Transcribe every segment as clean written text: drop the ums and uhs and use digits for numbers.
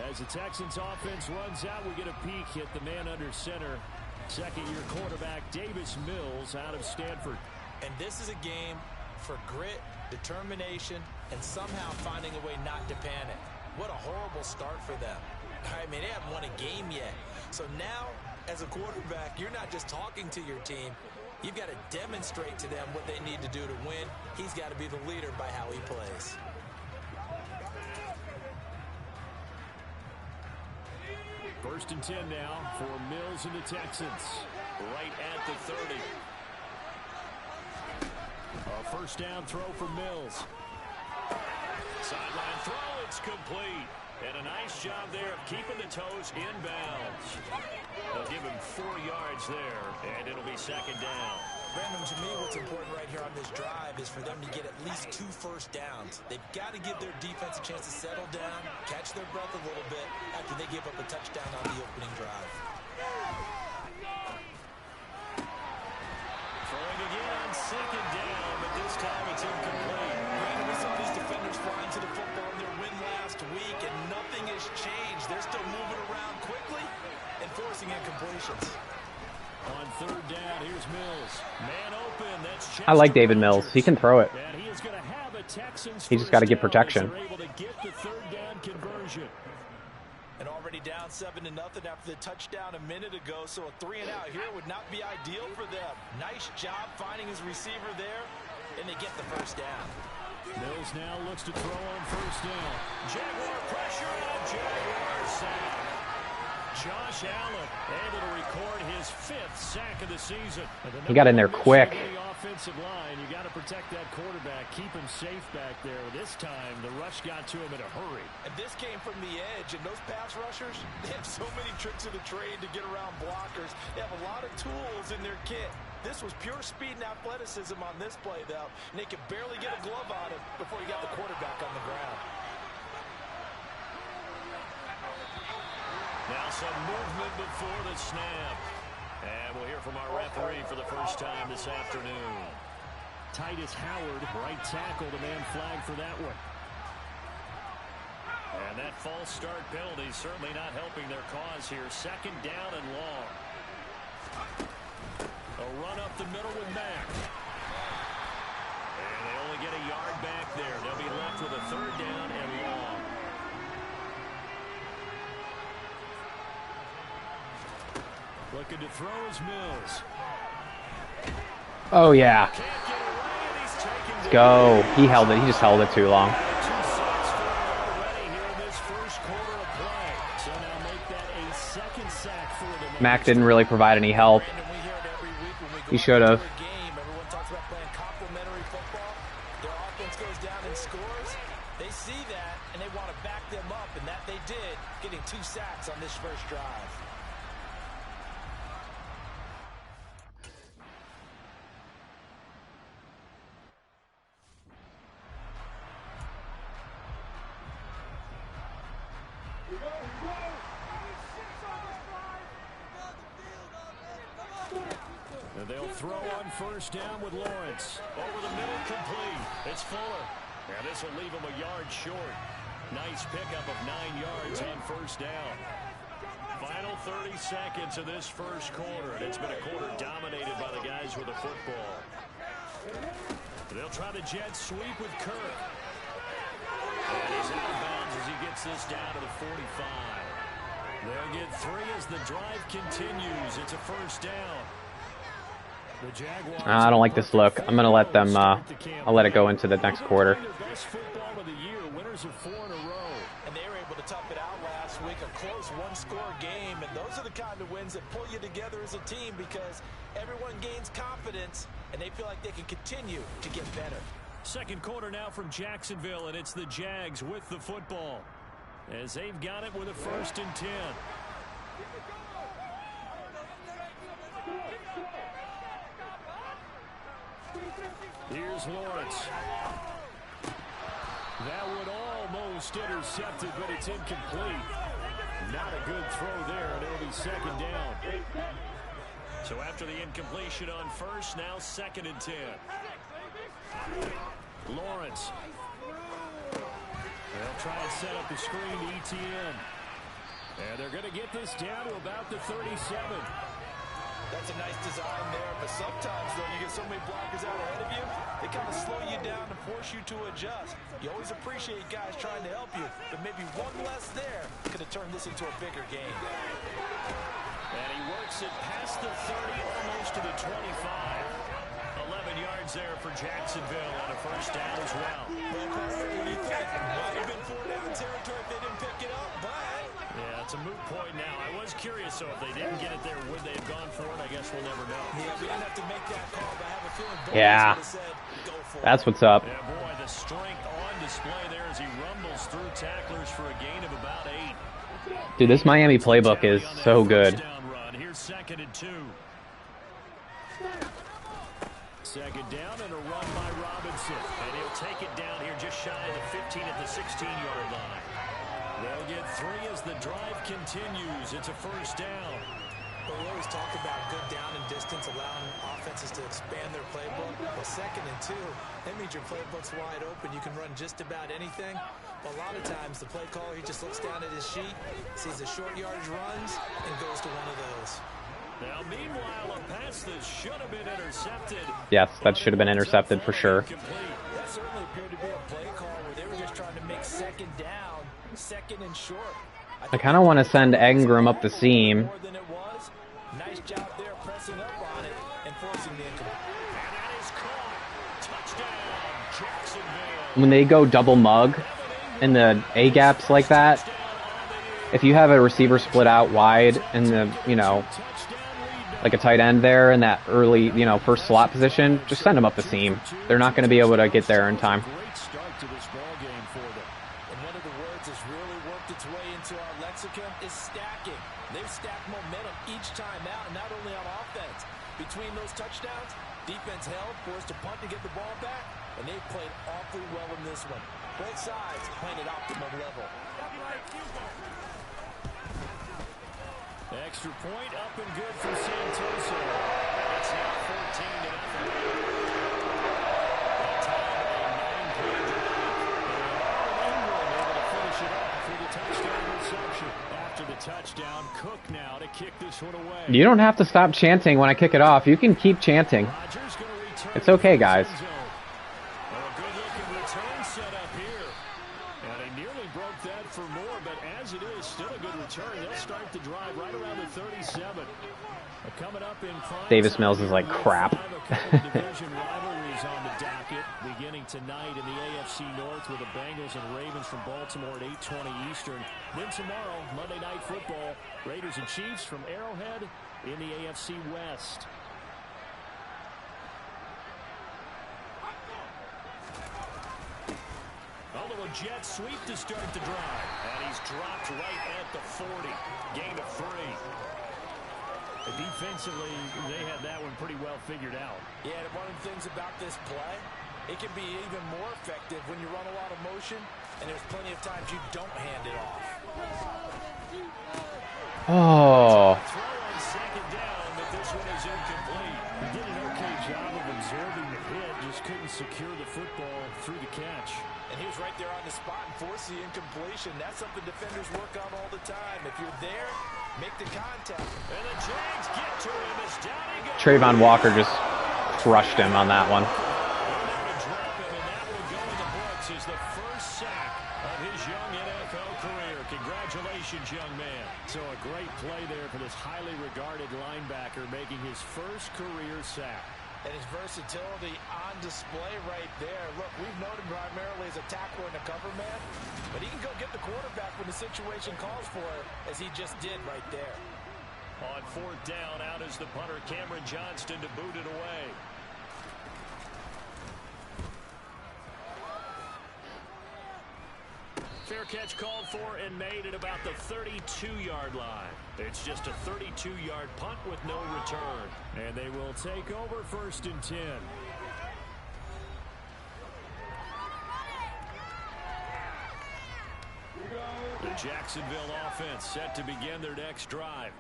As the Texans offense runs out, we get a peek at the man under center. Second-year quarterback Davis Mills out of Stanford. And this is a game for grit, determination, and somehow finding a way not to panic. What a horrible start for them. I mean, they haven't won a game yet. So now, as a quarterback, you're not just talking to your team. You've got to demonstrate to them what they need to do to win. He's got to be the leader by how he plays. First and 10 now for Mills and the Texans. Right at the 30. A first down throw for Mills. Sideline throw, it's complete. And a nice job there of keeping the toes inbounds. They'll give him 4 yards there, and it'll be second down. Brandon, to me, what's important right here on this drive is for them to get at least 2 first downs. They've got to give their defense a chance to settle down, catch their breath a little bit after they give up a touchdown on the opening drive. Throwing again, second down, but this time it's incomplete. Brandon, we saw these defenders flying to the football in their win last week, and nothing has changed. They're still moving around quickly and forcing incompletions. On third down, here's Mills. Man open, that's I like David Mills. He can throw it. And he is going to have a Texans He just got to get protection. able to get the third down conversion. And already down 7-0 after the touchdown a minute ago, so a 3-and-out here would not be ideal for them. Nice job finding his receiver there, and they get the first down. Mills now looks to throw on first down. Jaguar pressure and a Jaguar sack. Josh Allen able to record his 5th sack of the season. He got in there quick. The offensive line, you got to protect that quarterback, keep him safe back there. This time, the rush got to him in a hurry. And this came from the edge, and those pass rushers, they have so many tricks of the trade to get around blockers. They have a lot of tools in their kit. This was pure speed and athleticism on this play, though, and they could barely get a glove on him before he got the quarterback on the ground. Now some movement before the snap. And we'll hear from our referee for the first time this afternoon. Titus Howard, right tackle, the man flagged for that one. And that false start penalty certainly not helping their cause here. Second down and long. A run up the middle with Mack. And they only get a yard back there. They'll be left with a third down and long. Looking to throw is Mills. Oh, yeah. Let's go. He held it. He just held it too long. Mack didn't really provide any help. He should have. Everyone talks about playing complementary football. Their offense goes down and scores. They see that, and they want to back them up, and that they did, getting 2 sacks on this first drive. And they'll throw on first down with Lawrence. Over the middle, complete. It's Fuller. And this will leave him a yard short. Nice pickup of 9 yards on first down. Final 30 seconds of this first quarter. And it's been a quarter dominated by the guys with the football. They'll try the jet sweep with Kirk. And he's out of bounds as he gets this down to the 45. They'll get 3 as the drive continues. It's a first down. I don't like this look. I'm going to let them, I'll let it go into the next quarter. Winners of 4 in a row. And they were able to tough it out last week. A close one-score game. And those are the kind of wins that pull you together as a team because everyone gains confidence and they feel like they can continue to get better. Second quarter now from Jacksonville, and it's the Jags with the football as they've got it with a 1st and 10. Here's Lawrence. That would almost intercepted, but it's incomplete. Not a good throw there, and it'll be second down. So after the incompletion on first, now 2nd and 10. Lawrence. They'll try and set up the screen to ETN. And they're going to get this down to about the 37. That's a nice design there, but sometimes, though, you get so many blockers out ahead of you, they kind of slow you down and force you to adjust. You always appreciate guys trying to help you, but maybe one less there could have turned this into a bigger game. And he works it past the 30, almost to the 25. 11 yards there for Jacksonville on a first down as well. Well, Pastor, what do you think? Might have been 4-down territory if they didn't pick it up, but... Yeah, it's a moot point now. I was curious, so if they didn't get it there, would they have gone for it? I guess we'll never know. Yeah, we didn't have to make that call, but I have a feeling both Yeah. said, go for it. That's what's up. Yeah, boy, the strength on display there as he rumbles through tacklers for a gain of about 8. Dude, this Miami playbook is so good. Here's 2nd and 2. 2nd down and a run by Robinson. And he'll take it down here just shy of the 15 at the 16-yard line. They'll get 3 as the drive continues. It's a first down. Well, we always talk about good down and distance, allowing offenses to expand their playbook. Well, 2nd and 2, that means your playbook's wide open. You can run just about anything. But a lot of times, the play caller, he just looks down at his sheet, sees the short yardage runs, and goes to one of those. Now, meanwhile, a pass that should have been intercepted. Yes, that should have been intercepted for sure. That certainly appeared to be a play call where they were just trying to make 2nd down, 2nd and short. I kind of want to send Engram up the seam. More than it was. Nice job there pressing up on it and forcing the incomplete. And that is caught. Touchdown, Jacksonville. When they go double mug in the A gaps like that, if you have a receiver split out wide in the, you know, like a tight end there in that early, you know, first slot position, just send them up the seam. They're not going to be able to get there in time. Great start to this ball game for them. And one of the words that's really worked its way into our lexicon is stacking. They've stacked momentum each time out, and not only on offense. Between those touchdowns, defense held, forced to punt to get the ball back, and they've played awfully well in this one. Both sides playing at optimum level. Extra point up and good for Santoso. It's now 14-0. That time a 9-point drive. And Ingram able to finish it off with a touchdown reception. After the touchdown, Cook now to kick this one away. You don't have to stop chanting when I kick it off. You can keep chanting. Rodgers gonna return. It's okay, guys. A good-looking return set up here. And they nearly broke that for more, but as it is, still a good return. They'll start the drive right around the 37. Coming up in prime Davis Mills is like crap. division rivalries on the docket beginning tonight in the AFC North with the Bengals and Ravens from Baltimore at 8:20 Eastern. Then tomorrow, Monday Night Football, Raiders and Chiefs from Arrowhead in the AFC West. Although a jet sweep to start the drive. And he's dropped right at the 40. Gain of 3. Defensively, they had that one pretty well figured out. Yeah, and one of the things about this play, it can be even more effective when you run a lot of motion, and there's plenty of times you don't hand it off. Oh. Throw on 2nd down, but this one is incomplete. He did an okay job of absorbing the hit, just couldn't secure the football through the catch. And he was right there on the spot and forced the incompletion. That's something defenders work on all the time. If you're there, make the contact. And the Jags get to him as down he goes. Trayvon Walker just crushed him on that one. They're going to drop him, and that will go in the books as the first sack of his young NFL career. Congratulations, young man. So a great play there for this highly regarded linebacker making his first career sack. And his versatility on display right there. Look, we've known him primarily as a tackler and a cover man, but he can go get the quarterback when the situation calls for it, as he just did right there. On 4th down, out is the punter, Cameron Johnston, to boot it away. Fair catch called for and made at about the 32-yard line. It's just a 32-yard punt with no return. And they will take over 1st and 10. The Jacksonville offense set to begin their next drive.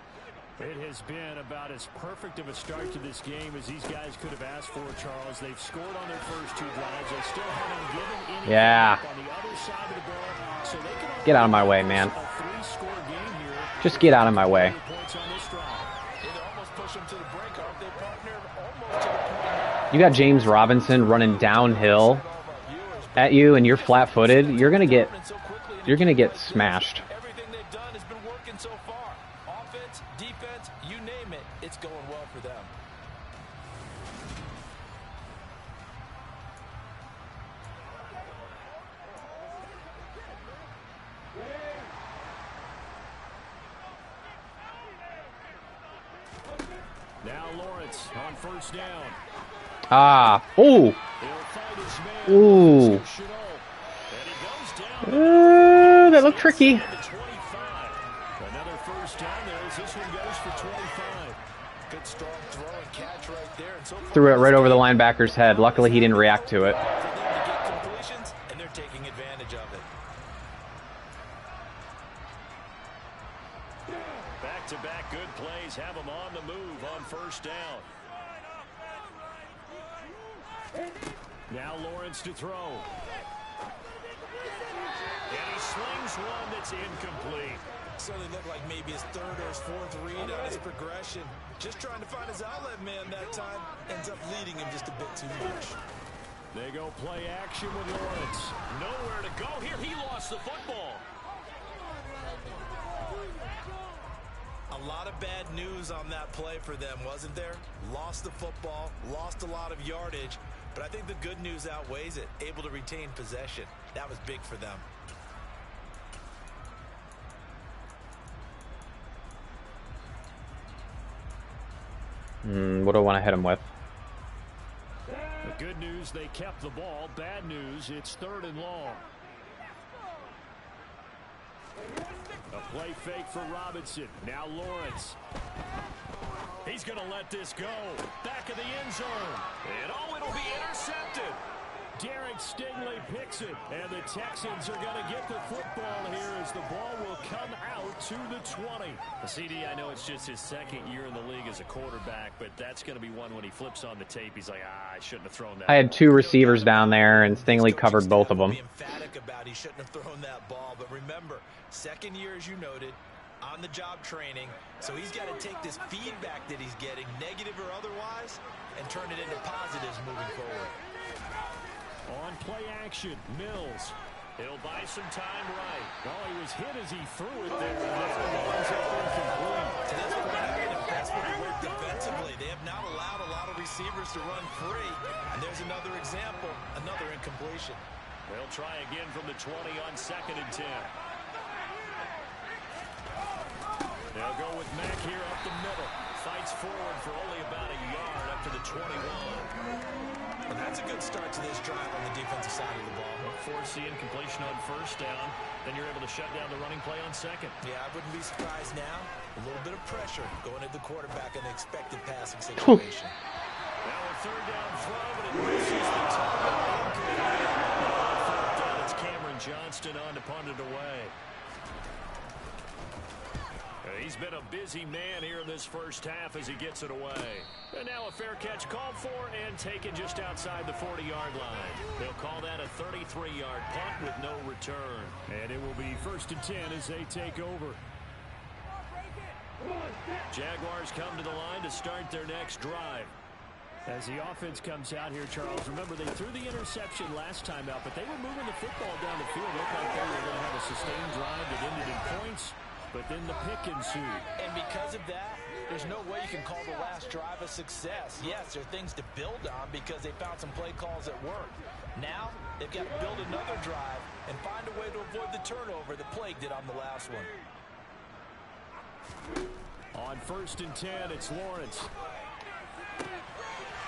It has been about as perfect of a start to this game as these guys could have asked for, Charles. They've scored on their first 2 drives. They still haven't given anything up on the other side of the ball. So they can Get out of my way, man. A 3-score game here Just get out of my way. You got James Robinson running downhill at you, and you're flat-footed. You're gonna get smashed. Everything they've done has been working so far. Offense, defense, you name it, it's going well for them. Now Lawrence on first down. Ah. Ooh. Ooh. That looked tricky. Another first down there as this one goes for 25. Good strong throw and catch right there. And so Threw it right over the linebacker's head. Luckily, he didn't react to it. for them to get completions, and they're taking advantage of it. Back-to-back good plays have them on the move on first down. Now Lawrence to throw. And he slings one that's incomplete. Certainly looked like maybe his third or his fourth read on his progression. Just trying to find his outlet man that time. Ends up leading him just a bit too much. They go play action with Lawrence. Nowhere to go here. He lost the football. A lot of bad news on that play for them, wasn't there? Lost the football, lost a lot of yardage, but I think the good news outweighs it. Able to retain possession. That was big for them. What do I want to hit him with? The good news, they kept the ball. Bad news, it's 3rd and long. A play fake for Robinson. Now Lawrence. He's going to let this go. Back of the end zone. And it'll be intercepted. Derek Stingley picks it. And the Texans are going to get the football here as the ball will come out to the 20. CD, I know it's just his 2nd year in the league as a quarterback, but that's going to be one when he flips on the tape. He's like, I shouldn't have thrown that. I had 2 receivers down there, and Stingley covered both of them. Be emphatic about he shouldn't have thrown that ball, but remember, 2nd year, as you noted, on-the-job training, so he's got to take this feedback that he's getting, negative or otherwise, and turn it into positives moving forward. On play action, Mills. He'll buy some time right. Well, he was hit as he threw it there. And that's when the one's up incomplete. To this point, I've been impressed with the work defensively. They have not allowed a lot of receivers to run free. And there's another example, another incompletion. They'll try again from the 20 on 2nd and 10. They'll go with Mack here up the middle. Fights forward for only about a yard up to the 21. And that's a good start to this drive on the defensive side of the ball. Force the incompletion on first down. Then you're able to shut down the running play on 2nd. Yeah, I wouldn't be surprised now. A little bit of pressure going at the quarterback in the expected passing situation. Now a 3rd down throw, but it misses the target. On 4th down, it's Cameron Johnston on to punt it away. He's been a busy man here in this first half as he gets it away. And now a fair catch called for and taken just outside the 40-yard line. They'll call that a 33-yard punt with no return. And it will be 1st and 10 as they take over. Jaguars come to the line to start their next drive. As the offense comes out here, Charles, remember they threw the interception last time out, but they were moving the football down the field. Looked like they were going to have a sustained drive that ended in points. But then the pick ensued. And because of that, there's no way you can call the last drive a success. Yes, there are things to build on because they found some play calls that work. Now, they've got to build another drive and find a way to avoid the turnover that plagued it on the last one. On 1st and 10, it's Lawrence.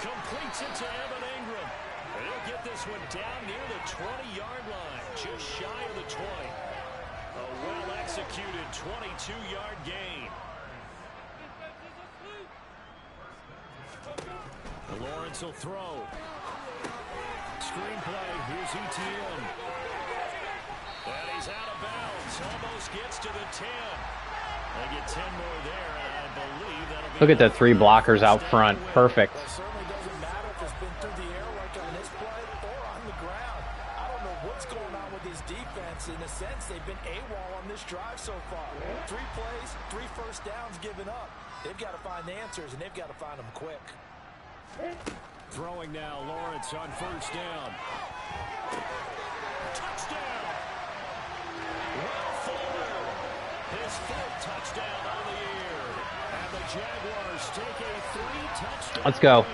Completes it to Evan Ingram. And he'll get this one down near the 20-yard line, just shy of the 20. A well-executed 22-yard gain. Lawrence will throw. Screenplay. Here's ETN. And he's out of bounds. Almost gets to the 10. They get 10 more there, and I believe that'll be... Look at the 3 blockers out front. Perfect. It certainly doesn't matter if it's been through the air like on this play or on the ground. I don't know what's going on with this defense, Jags, in a sense, they've been AWOL on this drive so far. 3 plays, 3 first downs given up. They've got to find answers, and they've got to find them quick. Throwing now, Lawrence on first down. Touchdown! Will Fuller, his 4th touchdown on the year. And the Jaguars take a 3-touchdown Let's go. lead.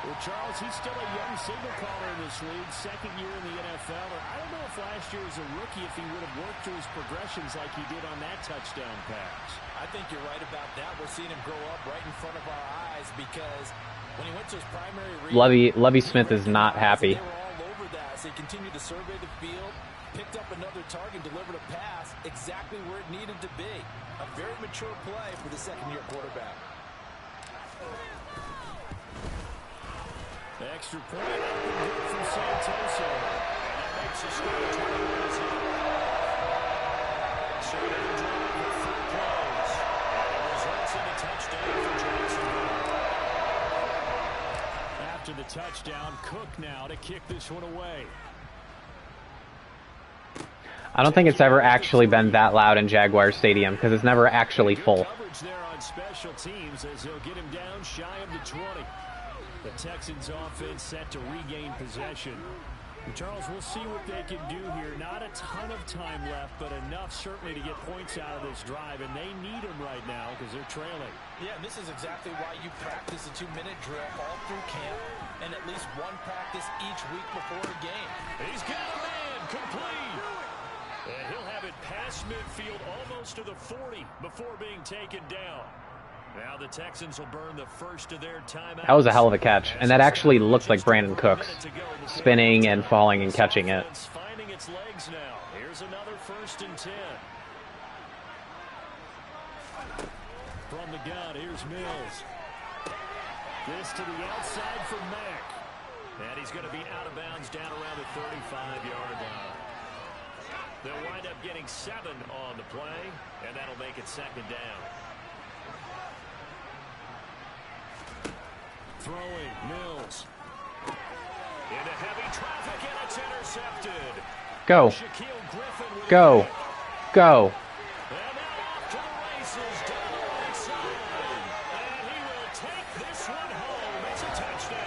Well, Charles, he's still a young signal caller in this league, 2nd year in the NFL. And I don't know if last year as a rookie, if he would have worked through his progressions like he did on that touchdown pass. I think you're right about that. We're seeing him grow up right in front of our eyes because when he went to his primary read, Lovie Smith is not happy. they were all over that as they continued to survey the field, picked up another target, delivered a pass exactly where it needed to be. A very mature play for the 2nd-year quarterback. Extra point up and good from Santoso. And that makes the score 21-0. So they're driving with 4 plays. And it results in a touchdown for Jacksonville. After the touchdown, Cook now to kick this one away. I don't think it's ever actually been that loud in Jaguars Stadium because it's never actually full. Coverage there on special teams as they'll get him down shy of the 20. The Texans offense set to regain possession. And Charles, we'll see what they can do here. Not a ton of time left, but enough certainly to get points out of this drive, and they need them right now because they're trailing. Yeah, and this is exactly why you practice a 2-minute drill all through camp and at least one practice each week before a game. He's got a man complete. And he'll have it past midfield almost to the 40 before being taken down. Now the Texans will burn the first of their timeouts. That was a hell of a catch, and that actually looked like Brandon Cooks, spinning and falling and catching it. Finding its legs now. Here's another 1st and 10. From the gun, here's Mills. This to the outside for Mack. And he's going to be out of bounds down around the 35-yard line. They'll wind up getting 7 on the play, and that'll make it 2nd down. Throwing, Mills. Into heavy traffic, and it's intercepted. Go. Go. Go. And now off to the races, down the right side. And he will take this one home. It's a touchdown.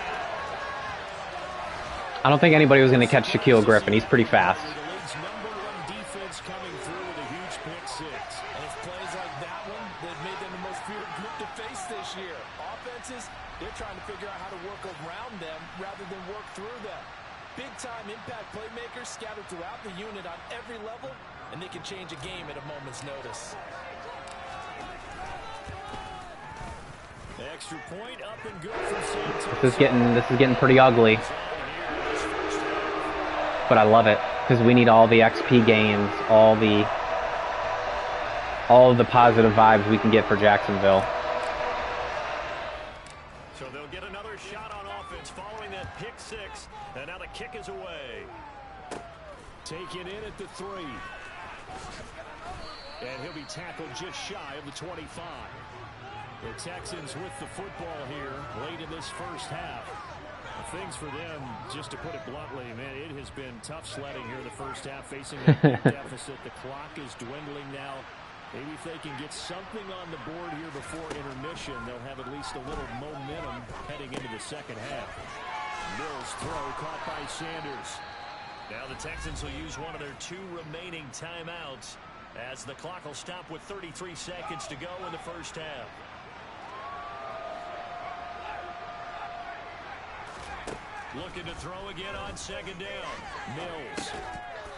I don't think anybody was going to catch Shaquille Griffin. He's pretty fast. The league's #1 defense coming through with a huge pick 6. And it's plays like that one that made them the most feared group to face this year. Offenses, they're trying to figure out how to work around them rather than work through them. Big-time impact playmakers scattered throughout the unit on every level, and they can change a game at a moment's notice. Extra point up and good from Santos. This is getting pretty ugly. But I love it because we need all the XP gains, all of the positive vibes we can get for Jacksonville. So they'll get another shot on offense following that pick 6. And now the kick is away. Taken in at the 3. And he'll be tackled just shy of the 25. The Texans with the football here late in this first half. Things for them, just to put it bluntly, man, it has been tough sledding here in the first half, facing a big deficit. The clock is dwindling now. Maybe if they can get something on the board here before intermission, they'll have at least a little momentum heading into the second half. Mills throw caught by Sanders. Now the Texans will use one of their 2 remaining timeouts as the clock will stop with 33 seconds to go in the first half. Looking to throw again on 2nd down. Mills.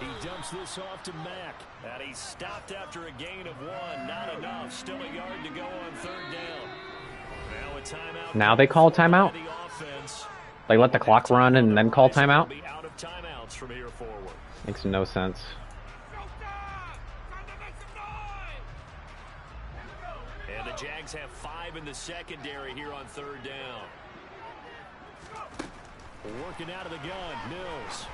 He dumps this off to Mack. And he's stopped after a gain of 1. Not enough. Still a yard to go on 3rd down. Now a timeout. Now they call timeout? Like let the clock run and then call timeout? Be out of timeouts from here forward. Makes no sense. And the Jags have 5 in the secondary here on 3rd down. Working out of the gun, Mills.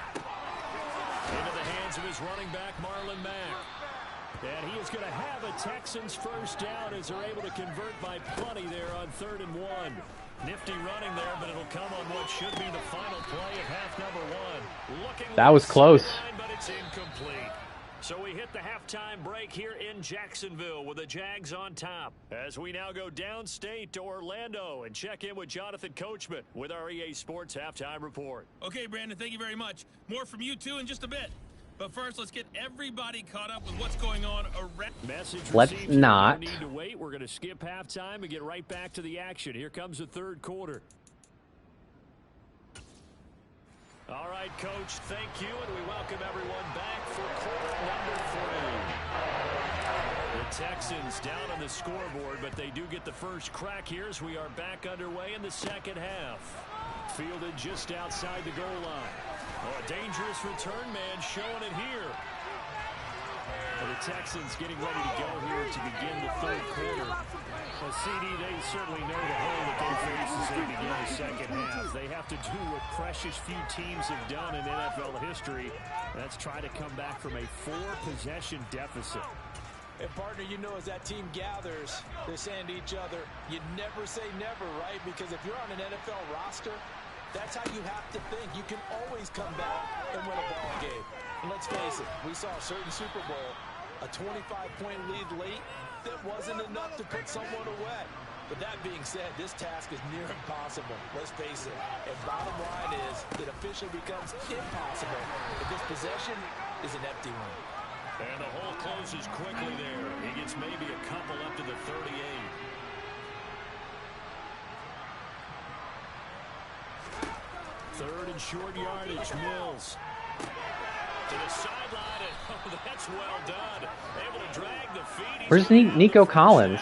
Into the hands of his running back, Marlon Mack. And he is going to have a Texans first down as they're able to convert by plenty there on 3rd and 1. Nifty running there, but it'll come on what should be the final play of half number one. That was close. But it's incomplete. So we hit the halftime break here in Jacksonville with the Jags on top. As we now go downstate to Orlando and check in with Jonathan Coachman with our EA Sports Halftime Report. Okay, Brandon, thank you very much. More from you two in just a bit. But first, let's get everybody caught up with what's going on around. Let's not. No need to wait. We're going to skip halftime and get right back to the action. Here comes the third quarter. All right, Coach, thank you, and we welcome everyone back for quarter number 3. The Texans down on the scoreboard, but they do get the first crack here as we are back underway in the second half. Fielded just outside the goal line. Oh, a dangerous return man showing it here. Well, the Texans getting ready to go here to begin the third quarter. Well, CD, they certainly know the hole that they face as they begin the second half. They have to do what precious few teams have done in NFL history. That's try to come back from a 4-possession deficit. And, partner, you know, as that team gathers, they're saying to each other, you never say never, right? Because if you're on an NFL roster, that's how you have to think. You can always come back and win a ball game. And let's face it, we saw a certain Super Bowl, a 25-point lead late that wasn't enough to put someone away. But that being said, this task is near impossible. Let's face it. And bottom line is, it officially becomes impossible if this possession is an empty one. And the hole closes quickly there. He gets maybe a couple up to the 38. Third and short yardage, Mills. To the sideline, and oh, that's well done. Able to drag the feet. Where's Nico Collins?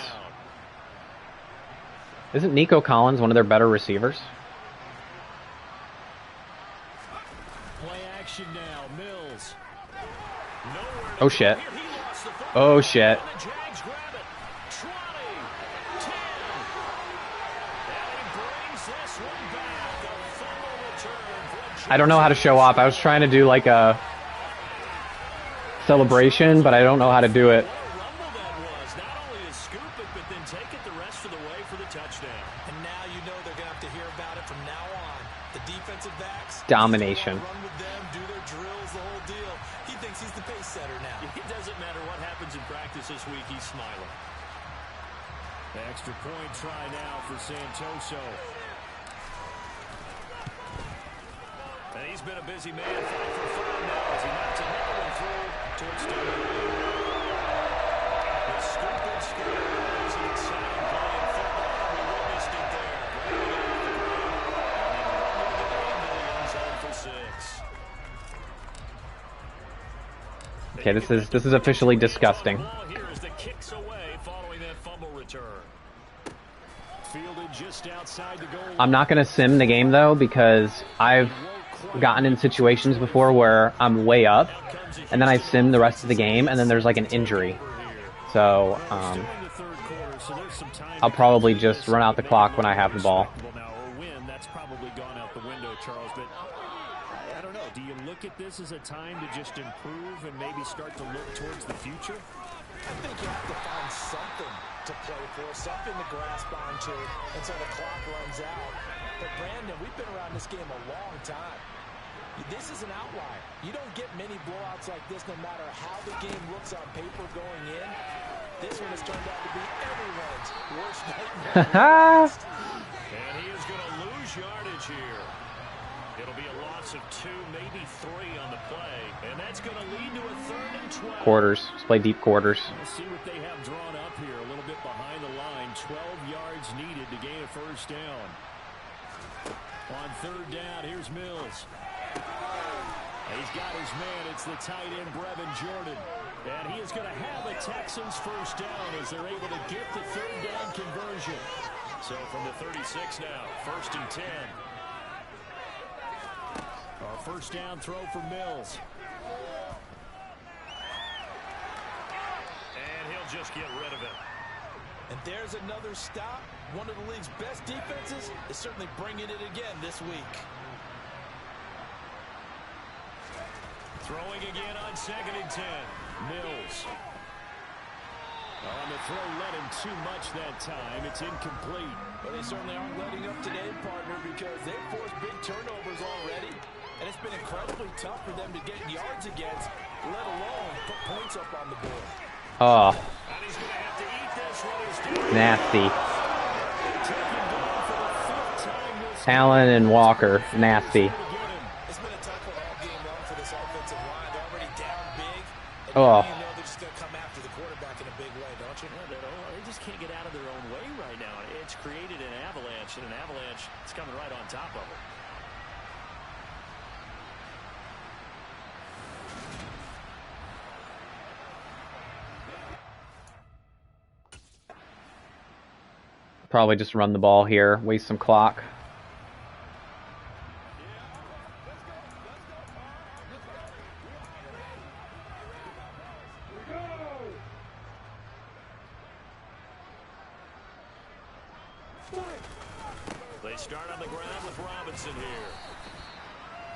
Isn't Nico Collins one of their better receivers? Play action now, Mills. Oh, shit. Oh, shit. I don't know how to show up. I was trying to do like a celebration, but I don't know how to do it. Domination. He thinks he's the pace setter now. It doesn't matter what happens in practice this week, he's smiling. The extra point try now for Santoso. And he's been a busy man, 5 for 5 now as he knocks another one through towards Stone. The scoop and score is an exciting play in football. We witnessed it there. Okay, this is officially disgusting. Here is the kicks away following that fumble return. Fielded just outside the goal. I'm not going to sim the game though because I've gotten in situations before where I'm way up and then I sim the rest of the game and then there's like an injury. So I'll probably just run out the clock when I have the ball. That's probably gone out the window, Charles, but I don't know. Do you look at this as a time to just improve and maybe start to look towards the future? I think you have to find something to play for, something to grasp onto until the clock runs out. But Brandon, we've been around this game a long time. This is an outlier. You don't get many blowouts like this no matter how the game looks on paper going in. This one has turned out to be everyone's worst nightmare. And he is going to lose yardage here. It'll be a loss of 2, maybe 3 on the play. And that's going to lead to a 3rd and 12. Quarters. Let's play deep quarters. Let's see what they have drawn up here. A little bit behind the line. 12 yards needed to gain a first down. On 3rd down, here's Mills. He's got his man. It's the tight end, Brevin Jordan. And he is going to have a Texans first down as they're able to get the 3rd down conversion. So from the 36 now, 1st and 10. Our first down throw for Mills. And he'll just get rid of it. And there's another stop. One of the league's best defenses is certainly bringing it again this week. Throwing again on 2nd and 10. Mills. On the throw, let him too much that time. It's incomplete. Well, they certainly aren't letting up today, partner, because they've forced big turnovers already. And it's been incredibly tough for them to get yards against, let alone put points up on the board. Oh. And he's going to have to eat this when he's down. Nasty. Taken down for the 5th time this Allen and Walker, nasty. It's been a tough one all game long for this offensive line. They're already down big. And Oh. you know they're just going to come after the quarterback in a big way, don't you? They just can't get out of their own way right now. It's created an avalanche, and an avalanche is coming right on top of it. Probably just run the ball here, waste some clock. They start on the ground with Robinson here.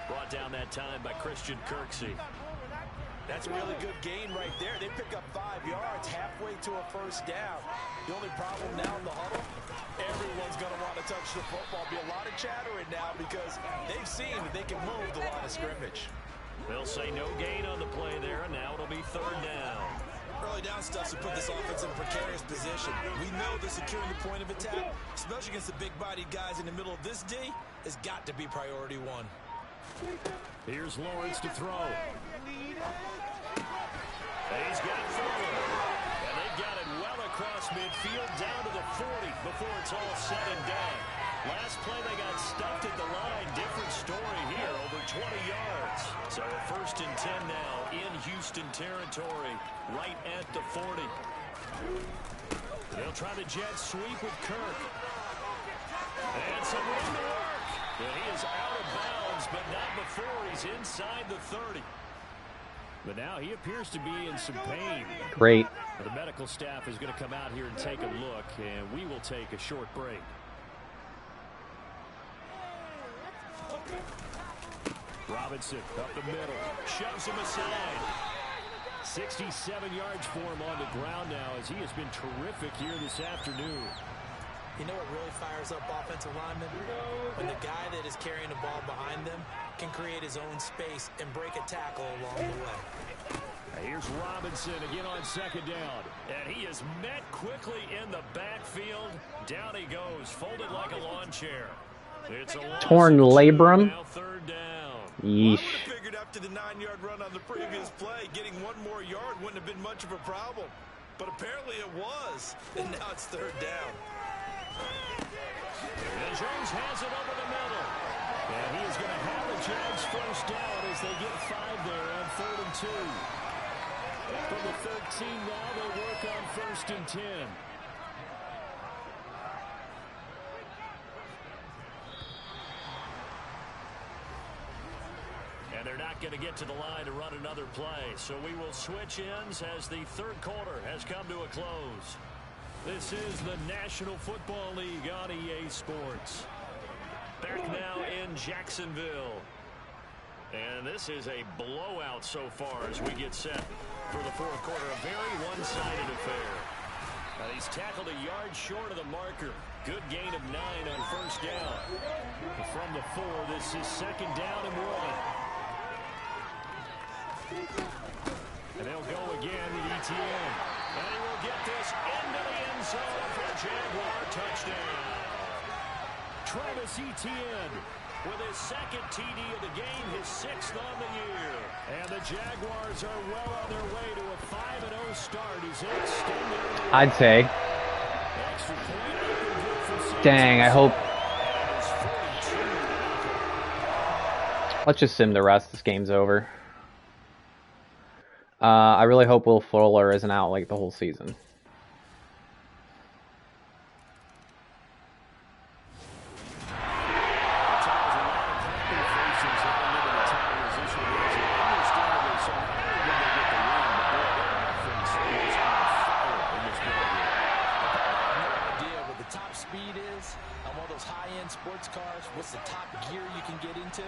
Brought down that time by Christian Kirksey. That's a really good gain right there. They pick up 5 yards halfway to a first down. The only problem now in the huddle, everyone's going to want to touch the football. Be a lot of chattering now because they've seen that they can move the line of scrimmage. They'll say no gain on the play there, and now it'll be 3rd down. Early down stuff to put this offense in a precarious position. We know that securing the point of attack, especially against the big-bodied guys in the middle of this D, has got to be priority 1. Here's Lawrence to throw. He's got Fuller. And they've got it well across midfield down to the 40 before it's all said and done. Last play they got stuffed at the line. Different story here, over 20 yards. So a 1st and 10 now in Houston territory, right at the 40. They'll try the jet sweep with Kirk. And some room to work. And he is out of bounds, but not before he's inside the 30. But now he appears to be in some pain. Great. The medical staff is going to come out here and take a look, and we will take a short break. Robinson up the middle, shoves him aside. 67 yards for him on the ground now as he has been terrific here this afternoon. You know what really fires up offensive linemen? When the guy that is carrying the ball behind them can create his own space and break a tackle along the way. Here's Robinson again on 2nd down. And he is met quickly in the backfield. Down he goes, folded like a lawn chair. It's a Torn labrum. Now 3rd down. Yeesh. I would have figured after the 9-yard run on the previous play, getting 1 more yard wouldn't have been much of a problem. But apparently it was. And now it's 3rd down. And Jones has it over the middle. And he is going to have the Jags 1st down as they get 5 there on 3rd and 2. From the 13 now, they'll work on 1st and 10. And they're not going to get to the line to run another play. So we will switch ends as the 3rd quarter has come to a close. This is the National Football League on EA Sports. Back now in Jacksonville. And this is a blowout so far as we get set for the 4th quarter. A very one-sided affair. He's tackled a yard short of the marker. Good gain of 9 on 1st down. From the 4, this is 2nd down and 1. And they'll go again with ETN. And he will get this into the end zone for a Jaguar touchdown. Travis Etienne with his 2nd TD of the game, his 6th on the year. And the Jaguars are well on their way to a 5-0 start. He's extended. I'd say. Dang, I hope. Let's just sim the rest. This game's over. I really hope Will Fuller isn't out like the whole season. Sports cars, what's the top gear you can get into?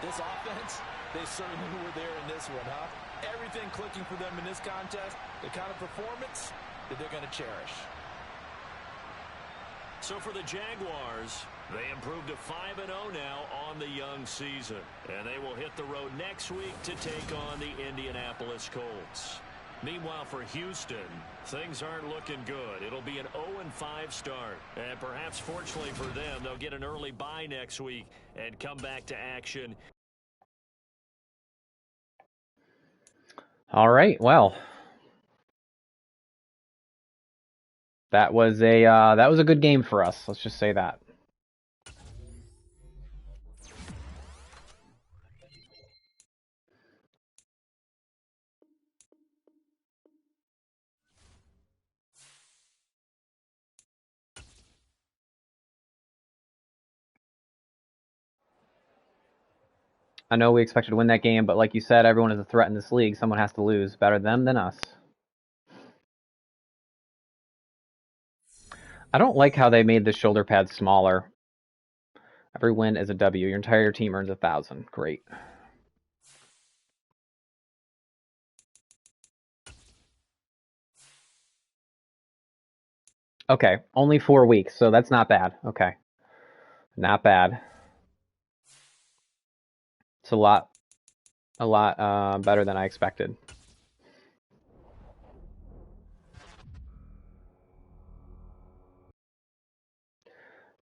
This offense, they certainly were there in this one, huh? Everything clicking for them in this contest, the kind of performance, that they're going to cherish. So for the Jaguars, they improved to 5-0 now on the young season. And they will hit the road next week to take on the Indianapolis Colts. Meanwhile, for Houston, things aren't looking good. It'll be an 0-5 start. And perhaps fortunately for them, they'll get an early bye next week and come back to action. All right, well. That was a good game for us. Let's just say that. I know we expected to win that game, but like you said, everyone is a threat in this league. Someone has to lose. Better them than us. I don't like how they made the shoulder pads smaller. Every win is a W. Your entire team earns 1,000. Great. Okay, only 4 weeks, so that's not bad. Okay. Not bad. It's a lot better than I expected.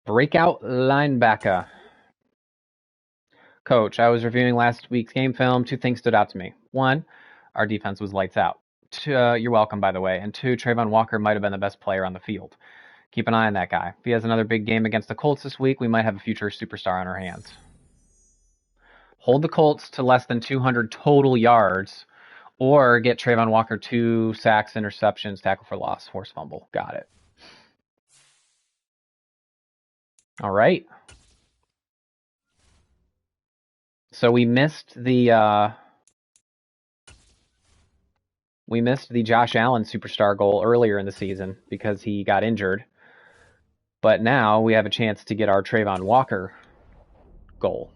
Breakout linebacker. Coach, I was reviewing last week's game film. 2 things stood out to me. 1, our defense was lights out. 2, you're welcome, by the way. And 2, Trayvon Walker might have been the best player on the field. Keep an eye on that guy. If he has another big game against the Colts this week, we might have a future superstar on our hands. Hold the Colts to less than 200 total yards, or get Trayvon Walker 2 sacks, interceptions, tackle for loss, forced fumble. Got it. All right. So we missed the Josh Allen superstar goal earlier in the season because he got injured. But now we have a chance to get our Trayvon Walker goal.